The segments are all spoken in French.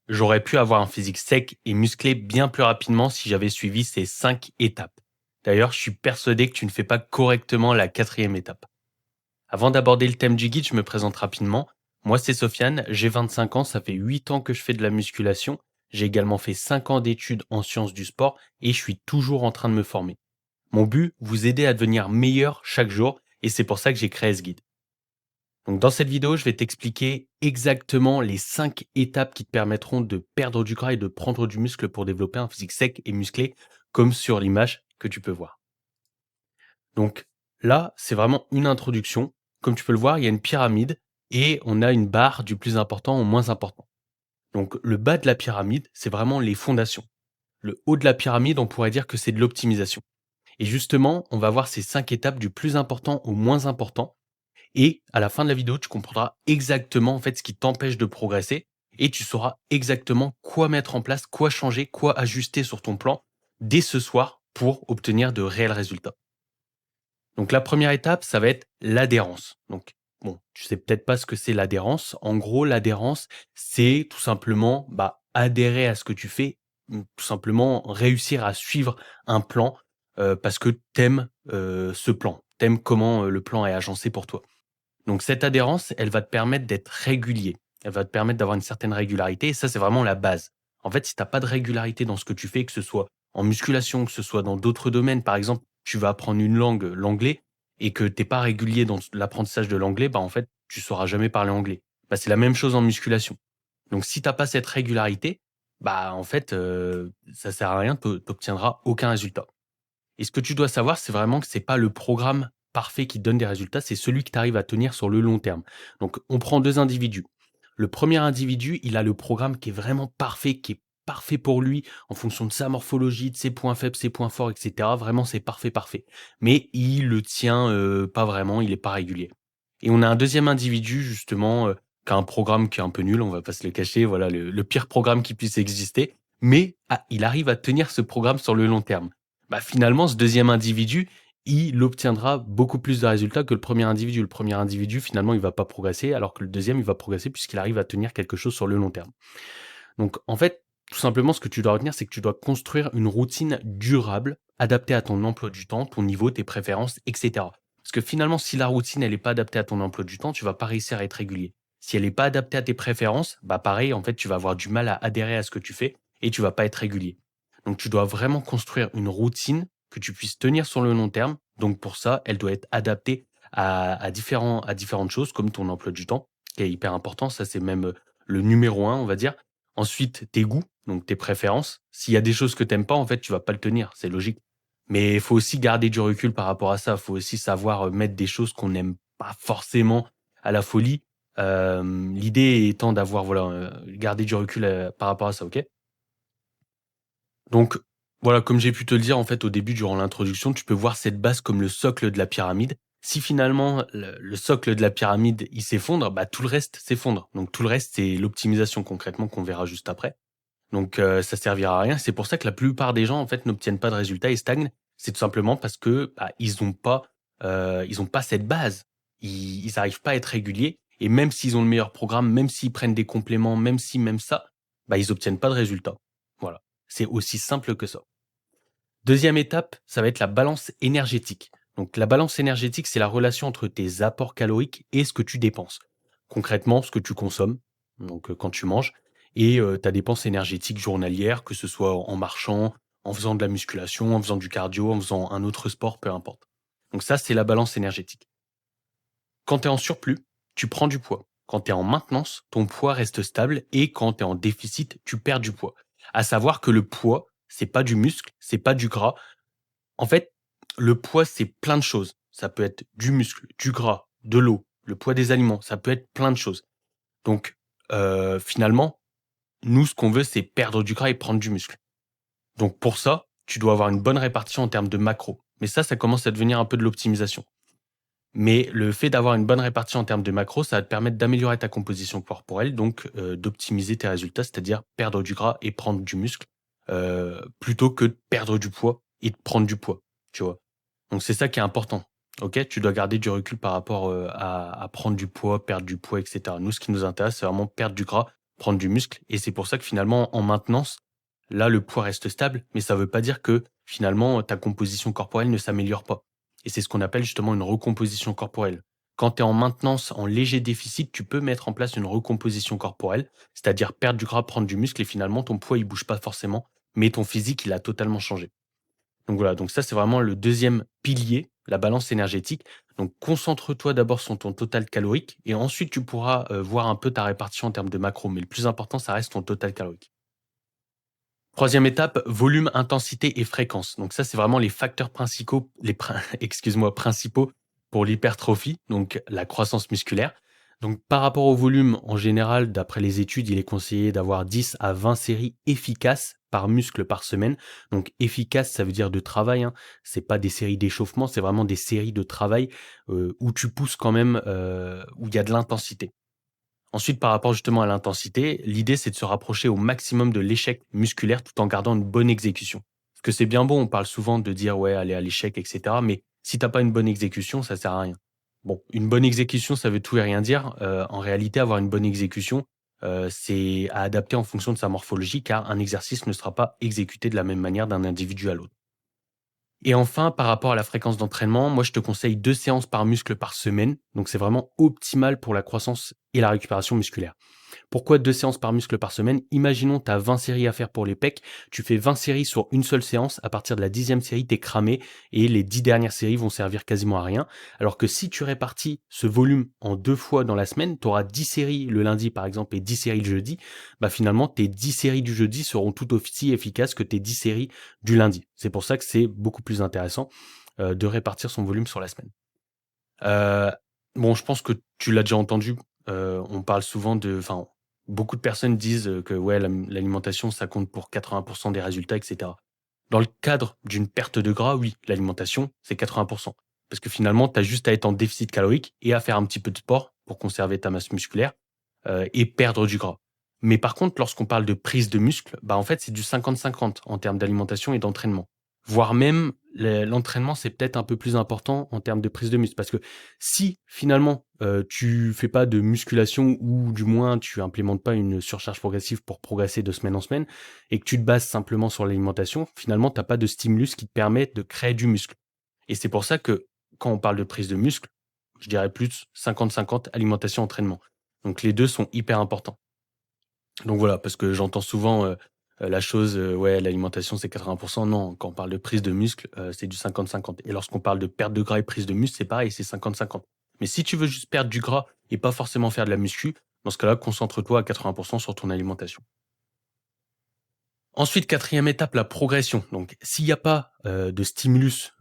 J'aurais pu avoir un physique sec et musclé bien plus rapidement si j'avais suivi ces 5 étapes. D'ailleurs, je suis persuadé que tu ne fais pas correctement la quatrième étape. Avant d'aborder le thème du guide, je me présente rapidement. Moi, c'est Sofiane, j'ai 25 ans, ça fait 8 ans que je fais de la musculation. J'ai également fait 5 ans d'études en sciences du sport et je suis toujours en train de me former. Mon but, vous aider à devenir meilleur chaque jour et c'est pour ça que j'ai créé ce guide. Donc dans cette vidéo, je vais t'expliquer exactement les 5 étapes qui te permettront de perdre du gras et de prendre du muscle pour développer un physique sec et musclé, comme sur l'image que tu peux voir. Donc là, c'est vraiment une introduction. Comme tu peux le voir, il y a une pyramide et on a une barre du plus important au moins important. Donc le bas de la pyramide, c'est vraiment les fondations. Le haut de la pyramide, on pourrait dire que c'est de l'optimisation. Et justement, on va voir ces 5 étapes du plus important au moins important. Et à la fin de la vidéo, tu comprendras exactement en fait ce qui t'empêche de progresser et tu sauras exactement quoi mettre en place, quoi changer, quoi ajuster sur ton plan dès ce soir pour obtenir de réels résultats. Donc la première étape, ça va être l'adhérence. Donc bon, tu sais peut-être pas ce que c'est l'adhérence. En gros, l'adhérence, c'est tout simplement adhérer à ce que tu fais, tout simplement réussir à suivre un plan parce que t'aimes ce plan, t'aimes comment le plan est agencé pour toi. Donc cette adhérence, elle va te permettre d'être régulier. Elle va te permettre d'avoir une certaine régularité et ça, c'est vraiment la base. En fait, si tu as pas de régularité dans ce que tu fais, que ce soit en musculation, que ce soit dans d'autres domaines, par exemple, tu vas apprendre une langue, l'anglais, et que tu pas régulier dans l'apprentissage de l'anglais, en fait, tu sauras jamais parler anglais. C'est la même chose en musculation. Donc si tu pas cette régularité, en fait, ça sert à rien, tu obtiendras aucun résultat. Et ce que tu dois savoir, c'est vraiment que c'est pas le programme parfait qui donne des résultats, c'est celui que tu arrives à tenir sur le long terme. Donc, on prend 2 individus. Le premier individu, il a le programme qui est vraiment parfait, qui est parfait pour lui en fonction de sa morphologie, de ses points faibles, ses points forts, et cetera. Vraiment, c'est parfait, parfait. Mais il le tient, pas vraiment, il est pas régulier. Et on a un deuxième individu justement, qui a un programme qui est un peu nul, on va pas se le cacher, voilà le pire programme qui puisse exister, mais il arrive à tenir ce programme sur le long terme. Finalement, ce deuxième individu, il obtiendra beaucoup plus de résultats que le premier individu. Le premier individu, finalement, il va pas progresser, alors que le deuxième, il va progresser puisqu'il arrive à tenir quelque chose sur le long terme. Donc, en fait, tout simplement, ce que tu dois retenir, c'est que tu dois construire une routine durable, adaptée à ton emploi du temps, ton niveau, tes préférences, etc. Parce que finalement, si la routine, elle n'est pas adaptée à ton emploi du temps, tu vas pas réussir à être régulier. Si elle n'est pas adaptée à tes préférences, pareil, en fait, tu vas avoir du mal à adhérer à ce que tu fais et tu vas pas être régulier. Donc, tu dois vraiment construire une routine que tu puisses tenir sur le long terme. Donc, pour ça, elle doit être adaptée à différentes choses, comme ton emploi du temps, qui est hyper important. Ça, c'est même le numéro un, on va dire. Ensuite, tes goûts, donc tes préférences. S'il y a des choses que t'aimes pas, en fait, tu vas pas le tenir, c'est logique. Mais il faut aussi garder du recul par rapport à ça. Il faut aussi savoir mettre des choses qu'on n'aime pas forcément à la folie. L'idée étant d'avoir, voilà, garder du recul par rapport à ça, ok? Donc, voilà, comme j'ai pu te le dire, en fait, au début, durant l'introduction, tu peux voir cette base comme le socle de la pyramide. Si finalement, le socle de la pyramide, il s'effondre, tout le reste s'effondre. Donc, tout le reste, c'est l'optimisation concrètement qu'on verra juste après. Donc ça servira à rien. C'est pour ça que la plupart des gens, en fait, n'obtiennent pas de résultats et stagnent. C'est tout simplement parce que, ils ont pas cette base. Ils arrivent pas à être réguliers et même s'ils ont le meilleur programme, même s'ils prennent des compléments, même si, même ça, ils obtiennent pas de résultats. Voilà. C'est aussi simple que ça. Deuxième étape, ça va être la balance énergétique. Donc la balance énergétique, c'est la relation entre tes apports caloriques et ce que tu dépenses. Concrètement, ce que tu consommes, donc quand tu manges, et ta dépense énergétique journalière, que ce soit en marchant, en faisant de la musculation, en faisant du cardio, en faisant un autre sport, peu importe. Donc ça, c'est la balance énergétique. Quand tu es en surplus, tu prends du poids. Quand tu es en maintenance, ton poids reste stable et quand tu es en déficit, tu perds du poids. À savoir que le poids, c'est pas du muscle, c'est pas du gras. En fait, le poids, c'est plein de choses. Ça peut être du muscle, du gras, de l'eau, le poids des aliments, ça peut être plein de choses. Donc, finalement, nous, ce qu'on veut, c'est perdre du gras et prendre du muscle. Donc pour ça, tu dois avoir une bonne répartition en termes de macros. Mais ça commence à devenir un peu de l'optimisation. Mais le fait d'avoir une bonne répartition en termes de macros, ça va te permettre d'améliorer ta composition corporelle, donc d'optimiser tes résultats, c'est-à-dire perdre du gras et prendre du muscle, plutôt que de perdre du poids et de prendre du poids, tu vois? Donc c'est ça qui est important, OK? Tu dois garder du recul par rapport, à prendre du poids, perdre du poids et cetera. Nous, ce qui nous intéresse, c'est vraiment perdre du gras prendre du muscle et c'est pour ça que finalement en maintenance, là le poids reste stable, mais ça veut pas dire que finalement ta composition corporelle ne s'améliore pas et c'est ce qu'on appelle justement une recomposition corporelle. Quand tu es en maintenance, en léger déficit, tu peux mettre en place une recomposition corporelle, c'est-à-dire perdre du gras, prendre du muscle et finalement ton poids il bouge pas forcément, mais ton physique il a totalement changé. Donc voilà, donc ça, c'est vraiment le deuxième pilier, la balance énergétique. Donc concentre-toi d'abord sur ton total calorique et ensuite tu pourras, voir un peu ta répartition en termes de macros, mais le plus important, ça reste ton total calorique. Troisième étape, volume, intensité et fréquence. Donc ça, c'est vraiment les facteurs principaux, excuse-moi, principaux pour l'hypertrophie, donc la croissance musculaire. Donc par rapport au volume, en général, d'après les études, il est conseillé d'avoir 10 à 20 séries efficaces par muscle par semaine. Donc efficace, ça veut dire de travail, hein. C'est pas des séries d'échauffement, c'est vraiment des séries de travail où tu pousses quand même, où il y a de l'intensité. Ensuite, par rapport justement à l'intensité, l'idée c'est de se rapprocher au maximum de l'échec musculaire tout en gardant une bonne exécution. Parce que c'est bien beau, on parle souvent de dire ouais, aller à l'échec, etc. Mais si t'as pas une bonne exécution, ça sert à rien. Bon, une bonne exécution, ça veut tout et rien dire. En réalité, avoir une bonne exécution, c'est à adapter en fonction de sa morphologie, car un exercice ne sera pas exécuté de la même manière d'un individu à l'autre. Et enfin, par rapport à la fréquence d'entraînement, moi je te conseille 2 séances par muscle par semaine. Donc c'est vraiment optimal pour la croissance et la récupération musculaire. Pourquoi 2 séances par muscle par semaine? Imaginons tu as 20 séries à faire pour les pecs, tu fais 20 séries sur une seule séance, à partir de la 10e série, tu es cramé et les 10 dernières séries vont servir quasiment à rien. Alors que si tu répartis ce volume en 2 fois dans la semaine, tu auras 10 séries le lundi par exemple et 10 séries le jeudi, bah finalement tes 10 séries du jeudi seront tout aussi efficaces que tes 10 séries du lundi. C'est pour ça que c'est beaucoup plus intéressant, de répartir son volume sur la semaine. Heu, bon, je pense que tu l'as déjà entendu, on parle souvent beaucoup de personnes disent, que ouais, l'alimentation, ça compte pour 80 des résultats et cetera. Dans le cadre d'une perte de gras, oui, l'alimentation, c'est 80. Parce que finalement, tu as juste à être en déficit calorique et à faire un petit peu de sport pour conserver ta masse musculaire, et perdre du gras. Mais par contre, lorsqu'on parle de prise de muscle, bah, en fait, c'est du 50-50 en termes d'alimentation et d'entraînement. Voire même l'entraînement, c'est peut-être un peu plus important en termes de prise de muscle. Parce que si finalement, tu fais pas de musculation ou du moins tu implémentes pas une surcharge progressive pour progresser de semaine en semaine et que tu te bases simplement sur l'alimentation, finalement, tu as pas de stimulus qui te permet de créer du muscle. Et c'est pour ça que quand on parle de prise de muscle, je dirais plus 50-50 alimentation-entraînement. Donc les 2 sont hyper importants. Donc voilà, parce que j'entends souvent, la chose, ouais, l'alimentation c'est 80. Non, quand on parle de prise de muscle, c'est du 50-50 et lorsqu'on parle de perte de gras et prise de muscle, c'est pareil, c'est 50-50. Mais si tu veux juste perdre du gras et pas forcément faire de la muscu, dans ce cas-là, concentre-toi à 80 sur ton alimentation. Ensuite, quatrième étape, la progression. Donc, s'il y a pas, de stimulus,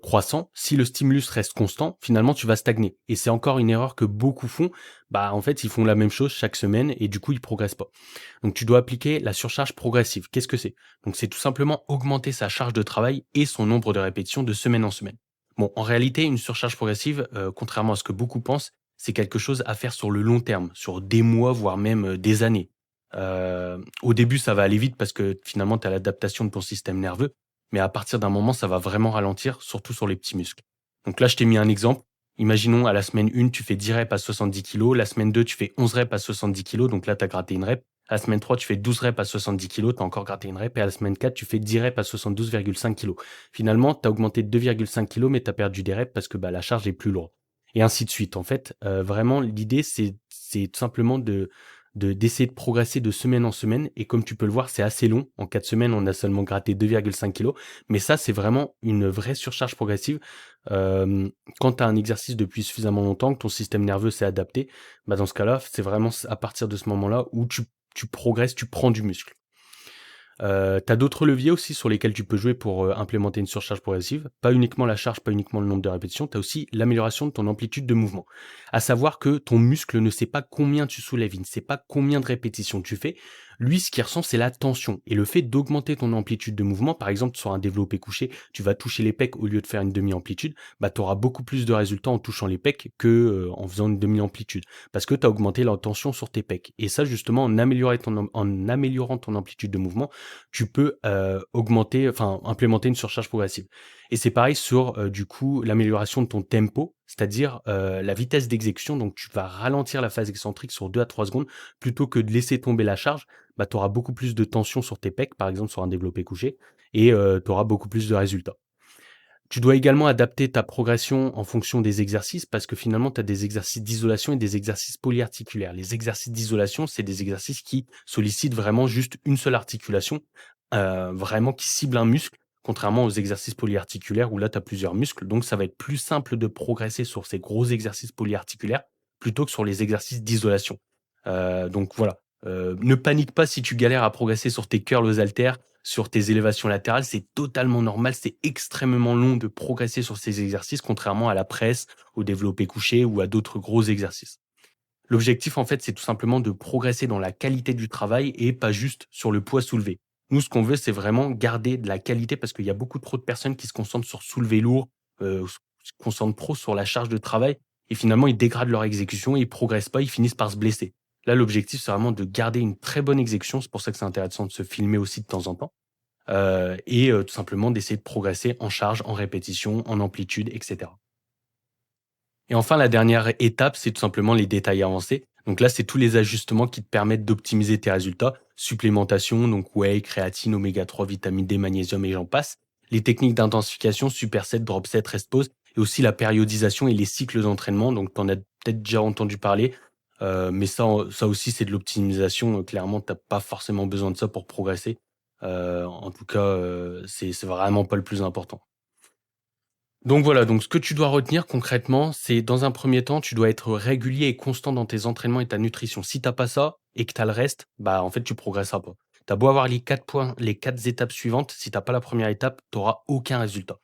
croissant, si le stimulus reste constant, finalement, tu vas stagner et c'est encore une erreur que beaucoup font. Bah, en fait, ils font la même chose chaque semaine et du coup, ils progressent pas. Donc, tu dois appliquer la surcharge progressive. Qu'est-ce que c'est? Donc, c'est tout simplement augmenter sa charge de travail et son nombre de répétitions de semaine en semaine. Bon, en réalité, une surcharge progressive, contrairement à ce que beaucoup pensent, c'est quelque chose à faire sur le long terme, sur des mois, voire même, des années. Au début, ça va aller vite parce que finalement, tu as l'adaptation de ton système nerveux, mais à partir d'un moment, ça va vraiment ralentir, surtout sur les petits muscles. Donc là, je t'ai mis un exemple. Imaginons à la semaine 1, tu fais 10 reps à 70 kilos, la semaine 2, tu fais 11 reps à 70 kilos, donc là, tu as gratté une rep. À la semaine 3, tu fais 12 reps à 70 kilos, tu as encore gratté une rep. Et à la semaine 4, tu fais 10 reps à 72,5 kilos. Finalement, tu as augmenté de 2,5 kilos, mais tu as perdu des reps parce que bah, la charge est plus lourde. Et ainsi de suite. En fait, vraiment, l'idée, c'est tout simplement d'essayer de progresser de semaine en semaine. Et comme tu peux le voir, c'est assez long. En 4 semaines, on a seulement gratté 2,5 kilos. Mais ça, c'est vraiment une vraie surcharge progressive. Euh, Quand tu as un exercice depuis suffisamment longtemps, que ton système nerveux s'est adapté, bah dans ce cas-là, c'est vraiment à partir de ce moment-là où tu progresses, tu prends du muscle. Tu as d'autres leviers aussi sur lesquels tu peux jouer pour, implémenter une surcharge progressive. Pas uniquement la charge, pas uniquement le nombre de répétitions, tu as aussi l'amélioration de ton amplitude de mouvement. À savoir que ton muscle ne sait pas combien tu soulèves, il ne sait pas combien de répétitions tu fais. Lui, ce qu'il ressent, c'est la tension et le fait d'augmenter ton amplitude de mouvement, par exemple sur un développé couché, tu vas toucher les pecs au lieu de faire une demi-amplitude, bah, tu auras beaucoup plus de résultats en touchant les pecs que, en faisant une demi-amplitude. Parce que tu as augmenté la tension sur tes pecs. Et ça, justement, en améliorant ton amplitude de mouvement, tu peux, implémenter une surcharge progressive. Et c'est pareil sur, du coup, l'amélioration de ton tempo. c'est-à-dire, la vitesse d'exécution. Donc tu vas ralentir la phase excentrique sur 2 à 3 secondes plutôt que de laisser tomber la charge. Bah, tu auras beaucoup plus de tension sur tes pecs, par exemple sur un développé couché et tu auras beaucoup plus de résultats. Tu dois également adapter ta progression en fonction des exercices parce que finalement, tu as des exercices d'isolation et des exercices polyarticulaires. Les exercices d'isolation, c'est des exercices qui sollicitent vraiment juste une seule articulation, vraiment qui ciblent un muscle, contrairement aux exercices polyarticulaires où là, tu as plusieurs muscles. Donc, ça va être plus simple de progresser sur ces gros exercices polyarticulaires plutôt que sur les exercices d'isolation. Donc voilà, ne panique pas si tu galères à progresser sur tes curls aux haltères, sur tes élévations latérales, c'est totalement normal, c'est extrêmement long de progresser sur ces exercices, contrairement à la presse, au développé couché ou à d'autres gros exercices. L'objectif, en fait, c'est tout simplement de progresser dans la qualité du travail et pas juste sur le poids soulevé. Nous, ce qu'on veut, c'est vraiment garder de la qualité parce qu'il y a beaucoup trop de personnes qui se concentrent sur soulever lourd, se concentrent trop sur la charge de travail et finalement, ils dégradent leur exécution, ils progressent pas, ils finissent par se blesser. Là, l'objectif, c'est vraiment de garder une très bonne exécution. C'est pour ça que c'est intéressant de se filmer aussi de temps en temps et tout simplement d'essayer de progresser en charge, en répétition, en amplitude, et cetera. Et enfin, la dernière étape, c'est tout simplement les détails avancés. Donc là, c'est tous les ajustements qui te permettent d'optimiser tes résultats. Supplémentation, donc whey, créatine, oméga 3, vitamine D, magnésium et j'en passe. Les techniques d'intensification, superset, dropset, rest pause. Et aussi la périodisation et les cycles d'entraînement. Donc, tu en as peut-être déjà entendu parler. Mais ça aussi, c'est de l'optimisation. Clairement, tu n'as pas forcément besoin de ça pour progresser. En tout cas, c'est vraiment pas le plus important. Donc voilà, donc ce que tu dois retenir concrètement, c'est dans un premier temps, tu dois être régulier et constant dans tes entraînements et ta nutrition. Si t'as pas ça et que tu as le reste, bah en fait tu progresseras pas. Tu as beau avoir les 4 points, les 4 étapes suivantes, si t'as pas la première étape, tu auras aucun résultat.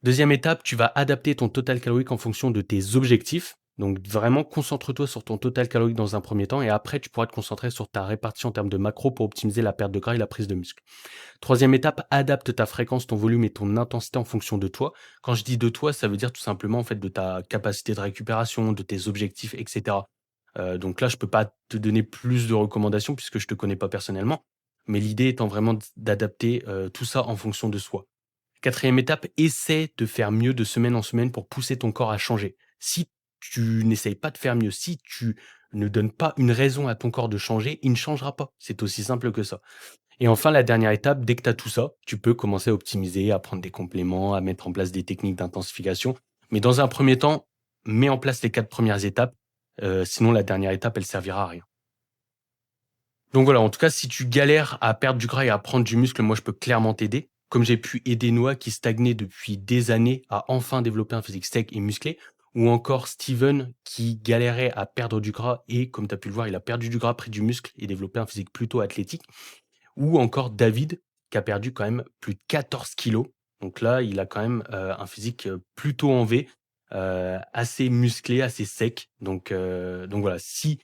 Deuxième étape, tu vas adapter ton total calorique en fonction de tes objectifs. Donc vraiment, concentre-toi sur ton total calorique dans un premier temps et après, tu pourras te concentrer sur ta répartition en termes de macros pour optimiser la perte de gras et la prise de muscle. Troisième étape, adapte ta fréquence, ton volume et ton intensité en fonction de toi. Quand je dis de toi, ça veut dire tout simplement en fait de ta capacité de récupération, de tes objectifs, etc. Donc là, je peux pas te donner plus de recommandations puisque je te connais pas personnellement. Mais l'idée étant vraiment d'adapter tout ça en fonction de soi. Quatrième étape, essaie de faire mieux de semaine en semaine pour pousser ton corps à changer. Si tu n'essayes pas de faire mieux, si tu ne donnes pas une raison à ton corps de changer, il ne changera pas. C'est aussi simple que ça. Et enfin, la dernière étape, dès que tu as tout ça, tu peux commencer à optimiser, à prendre des compléments, à mettre en place des techniques d'intensification. Mais dans un premier temps, mets en place les 4 premières étapes, sinon la dernière étape, elle servira à rien. Donc voilà, en tout cas, si tu galères à perdre du gras et à prendre du muscle, moi, je peux clairement t'aider. Comme j'ai pu aider Noah qui stagnait depuis des années à enfin développer un physique sec et musclé, ou encore Steven qui galérait à perdre du gras et, comme tu as pu le voir, il a perdu du gras, pris du muscle et développé un physique plutôt athlétique. Ou encore David, qui a perdu quand même plus de 14 kilos. Donc là, il a quand même, un physique, plutôt en V, assez musclé, assez sec. Donc voilà, si,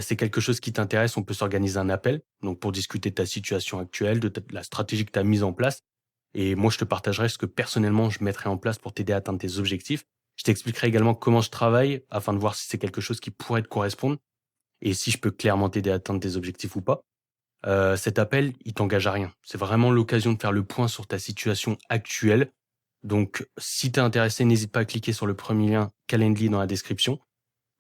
c'est quelque chose qui t'intéresse, on peut s'organiser un appel, donc pour discuter de ta situation actuelle, de la stratégie que tu as mise en place et moi, je te partagerai ce que personnellement je mettrai en place pour t'aider à atteindre tes objectifs. Je t'expliquerai également comment je travaille afin de voir si c'est quelque chose qui pourrait te correspondre et si je peux clairement t'aider à atteindre tes objectifs ou pas. Cet appel, il t'engage à rien. C'est vraiment l'occasion de faire le point sur ta situation actuelle. Donc, si tu es intéressé, n'hésite pas à cliquer sur le premier lien Calendly dans la description,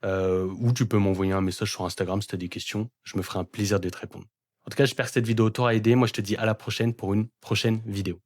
ou tu peux m'envoyer un message sur Instagram si tu as des questions. Je me ferai un plaisir de te répondre. En tout cas, j'espère que cette vidéo t'aura aidé. Moi, je te dis à la prochaine pour une prochaine vidéo.